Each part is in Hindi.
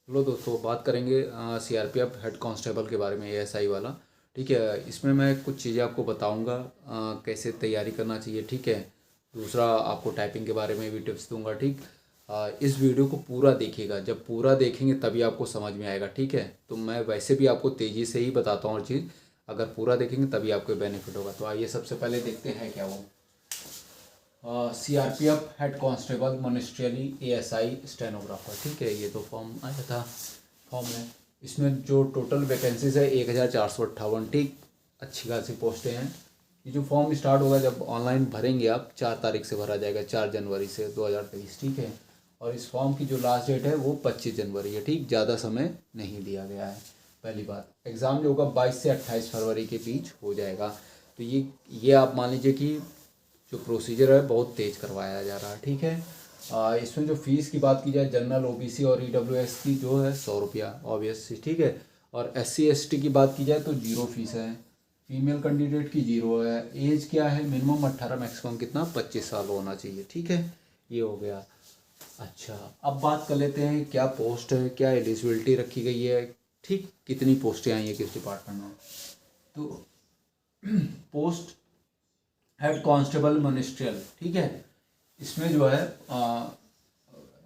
चलो दोस्तों, बात करेंगे सीआरपीएफ हेड कांस्टेबल के बारे में, एएसआई वाला। ठीक है, इसमें मैं कुछ चीज़ें आपको बताऊंगा कैसे तैयारी करना चाहिए। ठीक है, दूसरा आपको टाइपिंग के बारे में भी टिप्स दूंगा। ठीक, इस वीडियो को पूरा देखिएगा, जब पूरा देखेंगे तभी आपको समझ में आएगा। ठीक है, तो मैं वैसे भी आपको तेज़ी से ही बताता हूँ हर चीज़, अगर पूरा देखेंगे तभी आपको बेनिफिट होगा। तो आइए सबसे पहले देखते हैं क्या वो CRPF head constable ministerially ASI stenographer. ठीक है, ये तो फॉर्म आया था, फॉर्म है। इसमें जो टोटल वैकेंसीज है 1458। ठीक, अच्छी खासी पोस्टें हैं। ये जो फॉर्म स्टार्ट होगा जब ऑनलाइन भरेंगे आप, 4 तारीख से भरा जाएगा, 4 जनवरी से 2023। ठीक है, और इस फॉर्म की जो लास्ट डेट है वो 25 जनवरी है। ठीक, ज़्यादा समय नहीं दिया गया है। पहली बात, एग्ज़ाम जो होगा 22 से 28 फरवरी के बीच हो जाएगा। तो ये आप मान लीजिए कि जो प्रोसीजर है बहुत तेज़ करवाया जा रहा है। ठीक है, इसमें जो फ़ीस की बात की जाए, जनरल, ओबीसी और ईडब्ल्यूएस की जो है 100 रुपया ऑब्वियसली। ठीक है, और एससी एसटी की बात की जाए तो 0 फीस है। फीमेल कैंडिडेट की 0 है। एज क्या है, मिनिमम 18, मैक्सिमम कितना, 25 साल होना चाहिए। ठीक है, ये हो गया। अच्छा, अब बात कर लेते हैं क्या पोस्ट है, क्या एलिजिबिलिटी रखी गई है। ठीक, कितनी पोस्टें आई हैं किस डिपार्टमेंट में। तो पोस्ट हेड कांस्टेबल मिनिस्ट्रियल। ठीक है, इसमें जो है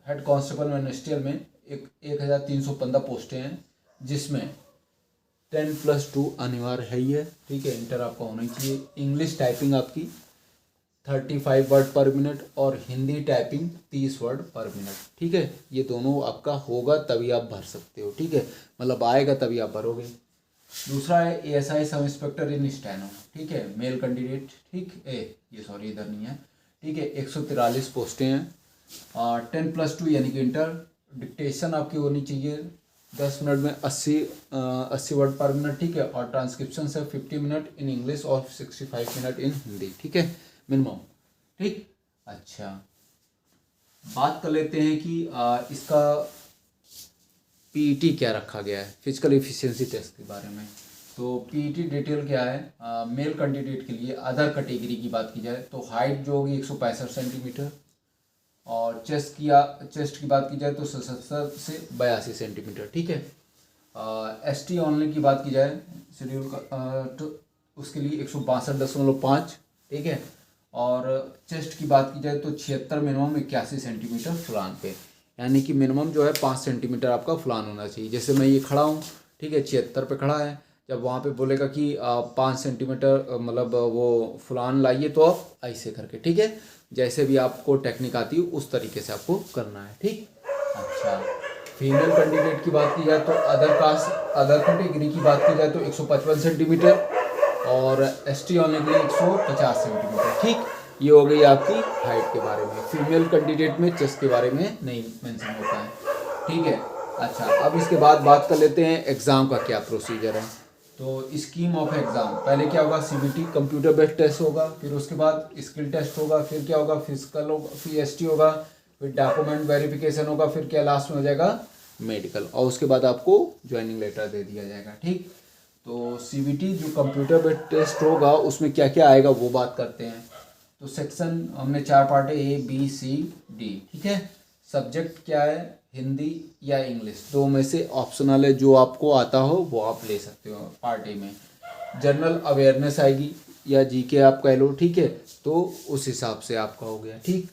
हेड कांस्टेबल मिनिस्ट्रियल में 1315 पोस्टें हैं, जिसमें 10+2 अनिवार्य है ही है। ठीक है, इंटर आपका होना ही चाहिए। इंग्लिश टाइपिंग आपकी 35 वर्ड पर मिनट और हिंदी टाइपिंग 30 वर्ड पर मिनट। ठीक है, ये दोनों आपका होगा तभी आप भर सकते हो। ठीक है, मतलब आएगा तभी आप भरोगे। दूसरा है एएसआई सब इंस्पेक्टर इन स्टेनो। ठीक है, मेल कैंडिडेट। ठीक है, ये सॉरी इधर नहीं है। ठीक है, 143 पोस्टें हैं। 10+2 यानी कि इंटर। डिक्टेशन आपकी होनी चाहिए 10 मिनट में 80 वर्ड पर मिनट। ठीक है, और ट्रांसक्रिप्शन से 50 मिनट इन इंग्लिश और 65 मिनट इन हिंदी। ठीक है, मिनिमम। ठीक, अच्छा, बात कर लेते हैं कि इसका पीईटी क्या रखा गया है, फिजिकल एफिशिएंसी टेस्ट के बारे में। तो पीईटी डिटेल क्या है, मेल कैंडिडेट के लिए अदर कैटेगरी की बात की जाए तो हाइट जो होगी 165 सेंटीमीटर, और चेस्ट की बात की जाए तो 77 से 82 सेंटीमीटर। ठीक है, एसटी ऑनली की बात की जाए शेड्यूल का तो उसके लिए 162.5। ठीक है, और चेस्ट की बात की जाए तो 76 मिनिमम 81 सेंटीमीटर फुलान पे, यानी कि मिनिमम जो है 5 सेंटीमीटर आपका फुलान होना चाहिए। जैसे मैं ये खड़ा हूँ, ठीक है, 76 पे खड़ा है, जब वहाँ पे बोलेगा कि 5 सेंटीमीटर मतलब वो फुलान लाइए, तो आप ऐसे करके, ठीक है, जैसे भी आपको टेक्निक आती है उस तरीके से आपको करना है। ठीक, अच्छा, फीमेल कैंडिडेट की बात की जाए तो अदर कैटेगरी की बात की जाए तो 155 सेंटीमीटर, और एसटी होने के लिए 150 सेंटीमीटर। ठीक, ये हो गई आपकी हाइट के बारे में। फीमेल कैंडिडेट में चेस्ट के बारे में नहीं मेंशन होता है। ठीक है, अच्छा, अब इसके बाद बात कर लेते हैं एग्ज़ाम का क्या प्रोसीजर है। तो स्कीम ऑफ एग्ज़ाम, पहले क्या होगा, सीबीटी कंप्यूटर बेस्ड टेस्ट होगा, फिर उसके बाद स्किल टेस्ट होगा, फिर क्या होगा, फिजिकल होगा, फिर एसटी होगा, फिर डॉक्यूमेंट वेरिफिकेशन होगा, फिर क्या लास्ट में हो जाएगा मेडिकल, और उसके बाद आपको ज्वाइनिंग लेटर दे दिया जाएगा। ठीक, तो सीबीटी जो कंप्यूटर बेस्ड टेस्ट होगा उसमें क्या क्या आएगा वो बात करते हैं। तो सेक्शन हमने 4 पार्ट है, ए बी सी डी। ठीक है, सब्जेक्ट क्या है, हिंदी या इंग्लिश, दो में से ऑप्शनल है, जो आपको आता हो वो आप ले सकते हो। पार्ट ए में जनरल अवेयरनेस आएगी या जीके आप कह लो। ठीक है, तो उस हिसाब से आपका हो गया। ठीक,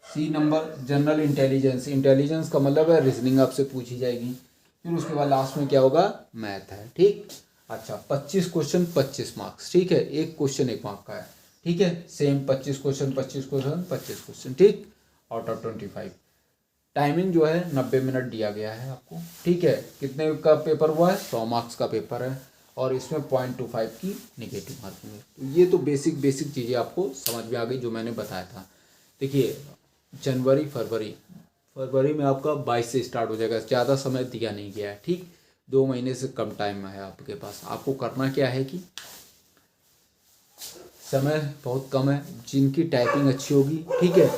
C number general intelligence, intelligence का मतलब है रीजनिंग आपसे पूछी जाएगी। फिर उसके बाद लास्ट में क्या होगा, मैथ है। ठीक, अच्छा, 25 क्वेश्चन 25 मार्क्स। ठीक है, एक क्वेश्चन 1 मार्क का है। ठीक है, सेम 25 क्वेश्चन 25 क्वेश्चन 25 क्वेश्चन। ठीक, आउट ऑफ 25। टाइमिंग जो है 90 मिनट दिया गया है आपको। ठीक है, कितने का पेपर हुआ है, 100 मार्क्स का पेपर है, और इसमें 0.25 की निगेटिव मार्किंग है। तो ये तो बेसिक चीज़ें आपको समझ में आ गई जो मैंने बताया था। देखिए, जनवरी फरवरी में आपका 22 से स्टार्ट हो जाएगा, ज़्यादा समय दिया नहीं गया है। ठीक, 2 महीने से कम टाइम है आपके पास। आपको करना क्या है कि समय बहुत कम है, जिनकी टाइपिंग अच्छी होगी, ठीक है,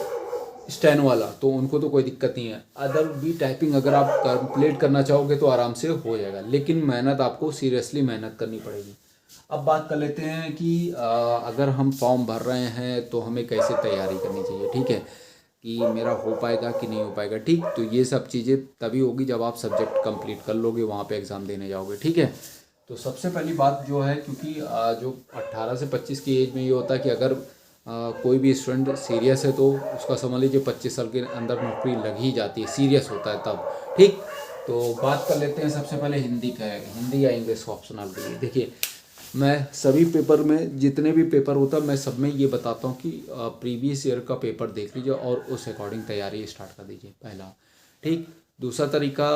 स्टेनो वाला, तो उनको तो कोई दिक्कत नहीं है। अदर भी टाइपिंग अगर आप कंप्लीट करना चाहोगे तो आराम से हो जाएगा, लेकिन मेहनत आपको सीरियसली मेहनत करनी पड़ेगी। अब बात कर लेते हैं कि अगर हम फॉर्म भर रहे हैं तो हमें कैसे तैयारी करनी चाहिए। ठीक है, कि मेरा हो पाएगा कि नहीं हो पाएगा। ठीक, तो ये सब चीज़ें तभी होगी जब आप सब्जेक्ट कंप्लीट कर लोगे, वहाँ पे एग्ज़ाम देने जाओगे। ठीक है, तो सबसे पहली बात जो है, क्योंकि जो 18 से 25 की एज में ये होता है कि अगर कोई भी स्टूडेंट सीरियस है तो उसका समझ लीजिए 25 साल के अंदर नौकरी लग ही जाती है, सीरियस होता है तब। ठीक, तो बात कर लेते हैं सबसे पहले हिंदी का है, हिंदी या इंग्लिश ऑप्शनल के लिए। देखिए, मैं सभी पेपर में, जितने भी पेपर होता है, मैं सब में ये बताता हूँ कि प्रीवियस ईयर का पेपर देख लीजिए और उस अकॉर्डिंग तैयारी स्टार्ट कर दीजिए, पहला। ठीक, दूसरा तरीका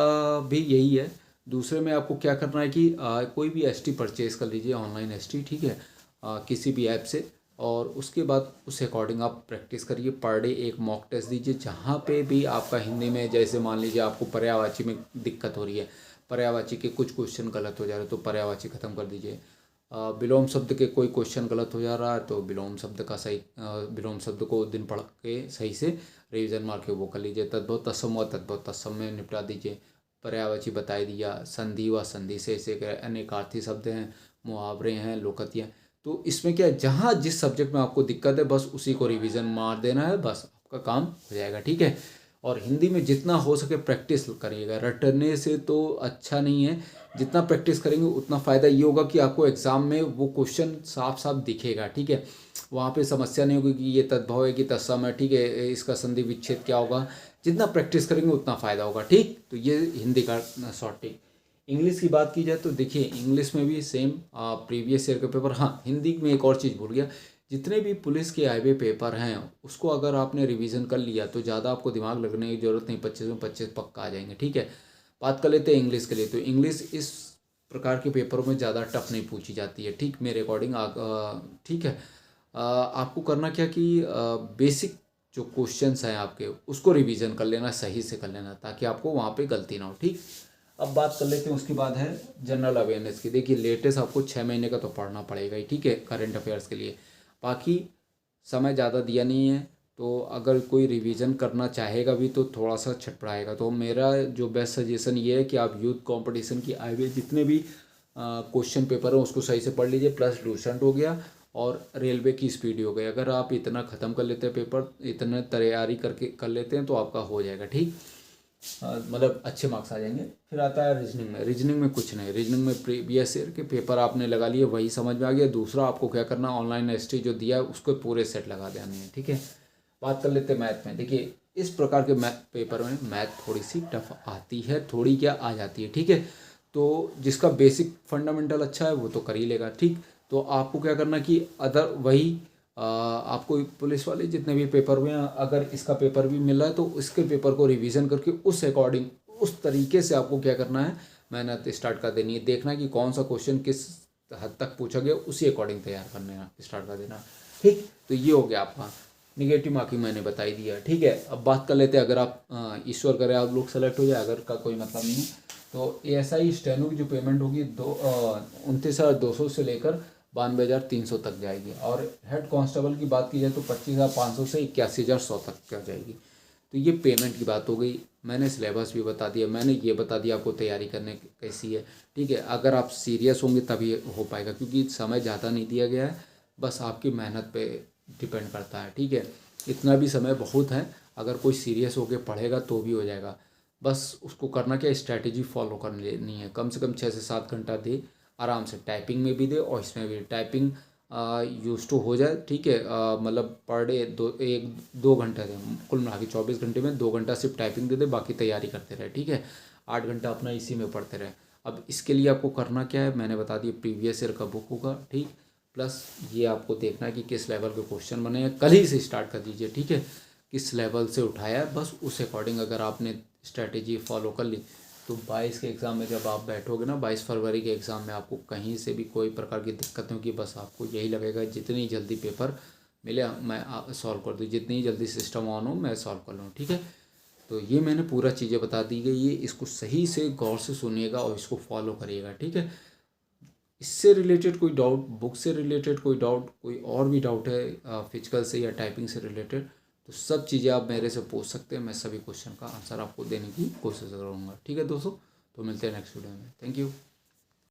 भी यही है। दूसरे में आपको क्या करना है कि कोई भी एसटी परचेज़ कर लीजिए, ऑनलाइन एसटी। ठीक है, किसी भी ऐप से, और उसके बाद उस अकॉर्डिंग आप प्रैक्टिस करिए। पर डे एक मॉक टेस्ट दीजिए, जहाँ पे भी आपका हिंदी में, जैसे मान लीजिए आपको पर्यायवाची में दिक्कत हो रही है, पर्यायवाची के कुछ क्वेश्चन गलत हो जा रहे हैं तो पर्यायवाची ख़त्म कर दीजिए। विलोम शब्द के कोई क्वेश्चन गलत हो जा रहा है तो विलोम शब्द का सही, विलोम शब्द को दिन पढ़ के सही से रिवीजन मार के वो कर लीजिए। तद्भव तत्सम व तद्भव तत्सम में निपटा दीजिए। पर्यायवाची बता दिया, संधि व संधि से ऐसे अनेकार्थी शब्द हैं, मुहावरे हैं, लोकतियाँ। तो इसमें क्या है, जहाँ जिस सब्जेक्ट में आपको दिक्कत है बस उसी को रिवीजन मार देना है, बस आपका काम हो जाएगा। ठीक है, और हिंदी में जितना हो सके प्रैक्टिस करिएगा, रटने से तो अच्छा नहीं है। जितना प्रैक्टिस करेंगे उतना फ़ायदा ये होगा कि आपको एग्ज़ाम में वो क्वेश्चन साफ साफ दिखेगा। ठीक है, वहाँ पे समस्या नहीं होगी कि ये तद्भव है कि तत्सम है। ठीक है, इसका संधि विच्छेद क्या होगा। जितना प्रैक्टिस करेंगे उतना फ़ायदा होगा। ठीक, तो ये हिंदी का शॉर्ट टिक। इंग्लिश की बात की जाए तो देखिए, इंग्लिश में भी सेम प्रीवियस ईयर का पेपर। हाँ, हिंदी में एक और चीज़ भूल गया, जितने भी पुलिस के आए हुए पेपर हैं उसको अगर आपने रिवीजन कर लिया तो ज़्यादा आपको दिमाग लगने की ज़रूरत नहीं, 25 में 25 पक्का आ जाएंगे। ठीक है, बात कर लेते हैं इंग्लिश के लिए। तो इंग्लिश इस प्रकार के पेपरों में ज़्यादा टफ नहीं पूछी जाती है। ठीक, मेरे अकॉर्डिंग। ठीक है, आपको करना क्या कि बेसिक जो क्वेश्चंस हैं आपके उसको रिवीजन कर लेना, सही से कर लेना, ताकि आपको वहाँ पे गलती ना हो। ठीक, अब बात कर लेते हैं, उसके बाद है जनरल अवेयरनेस की। देखिए, लेटेस्ट आपको 6 महीने का तो पढ़ना पड़ेगा ही। ठीक है, करंट अफेयर्स के लिए। बाकी समय ज़्यादा दिया नहीं है, तो अगर कोई रिवीजन करना चाहेगा भी तो थोड़ा सा छटपड़ाएगा। तो मेरा जो बेस्ट सजेशन ये है कि आप यूथ कंपटीशन की आए हुए जितने भी क्वेश्चन पेपर हैं उसको सही से पढ़ लीजिए। प्लस लूसेंट हो गया और रेलवे की स्पीड हो गई। अगर आप इतना ख़त्म कर लेते हैं पेपर, इतना तैयारी करके कर लेते हैं तो आपका हो जाएगा। ठीक, मतलब अच्छे मार्क्स आ जाएंगे। फिर आता है रीजनिंग में। रीजनिंग में कुछ नहीं, रीजनिंग में प्रीवियस ईयर के पेपर आपने लगा लिए, वही समझ में आ गया। दूसरा आपको क्या करना, ऑनलाइन एसटी जो दिया है उसको पूरे सेट लगा देने हैं। ठीक है, बात कर लेते हैं मैथ में। देखिए, इस प्रकार के मैथ पेपर में मैथ थोड़ी सी टफ आती है, थोड़ी क्या आ जाती है। ठीक है, तो जिसका बेसिक फंडामेंटल अच्छा है वो तो कर ही लेगा। ठीक, तो आपको क्या करना कि अदर वही आपको पुलिस वाले जितने भी पेपर हुए हैं, अगर इसका पेपर भी मिल रहा है तो इसके पेपर को रिवीजन करके उस अकॉर्डिंग, उस तरीके से आपको क्या करना है, मेहनत स्टार्ट कर देनी है। देखना कि कौन सा क्वेश्चन किस हद तक पूछा गया, उसी अकॉर्डिंग तैयार करना स्टार्ट कर देना। ठीक, तो ये हो गया आपका निगेटिव मार्किंग, मैंने बता ही दिया। ठीक है, अब बात कर लेते हैं, अगर आप ईश्वर करे आप लोग सेलेक्ट हो जाए, अगर का कोई मतलब नहीं है, तो ASI स्टेनो की जो पेमेंट होगी 29,200 से लेकर 92,300 तक जाएगी। और हेड कांस्टेबल की बात की जाए तो 25,500 से 81,100 तक क्या जाएगी। तो ये पेमेंट की बात हो गई। मैंने सिलेबस भी बता दिया, मैंने ये बता दिया आपको तैयारी करने कैसी है। ठीक है, अगर आप सीरियस होंगे तभी हो पाएगा, क्योंकि समय ज़्यादा नहीं दिया गया है, बस आपकी मेहनत पे डिपेंड करता है। ठीक है, इतना भी समय बहुत है, अगर कोई सीरियस होकर पढ़ेगा तो भी हो जाएगा। बस उसको करना क्या, स्ट्रैटेजी फॉलो कर लेनी है। कम से कम 6 से 7 घंटा दे आराम से, टाइपिंग में भी दे और इसमें भी। टाइपिंग यूज टू हो जाए। ठीक है, मतलब पर डे 1-2 घंटे दे, कुल मिला के 24 घंटे में 2 घंटा सिर्फ टाइपिंग दे दे, बाकी तैयारी करते रहे। ठीक है, 8 घंटा अपना इसी में पढ़ते रहे। अब इसके लिए आपको करना क्या है, मैंने बता दिया, प्रीवियस ईयर का बुक होगा। ठीक, प्लस ये आपको देखना है कि किस लेवल के क्वेश्चन बने हैं, कल ही से स्टार्ट कर दीजिए। ठीक है, किस लेवल से उठाया है, बस उस अकॉर्डिंग अगर आपने स्ट्रैटेजी फॉलो कर ली तो 22 के एग्ज़ाम में जब आप बैठोगे ना, 22 फरवरी के एग्ज़ाम में आपको कहीं से भी कोई प्रकार की दिक्कत नहीं होगी। बस आपको यही लगेगा जितनी जल्दी पेपर मिले मैं सॉल्व कर दूँ, जितनी जल्दी सिस्टम ऑन हो मैं सॉल्व कर लूँ। ठीक है, तो ये मैंने पूरा चीज़ें बता दी गई है, इसको सही से गौर से सुनिएगा और इसको फॉलो करिएगा। ठीक है, इससे रिलेटेड कोई डाउट, बुक से रिलेटेड कोई डाउट, कोई और भी डाउट है फिजिकल से या टाइपिंग से रिलेटेड, तो सब चीज़ें आप मेरे से पूछ सकते हैं। मैं सभी क्वेश्चन का आंसर आपको देने की कोशिश करूँगा। ठीक है दोस्तों, तो मिलते हैं नेक्स्ट वीडियो में। Thank you.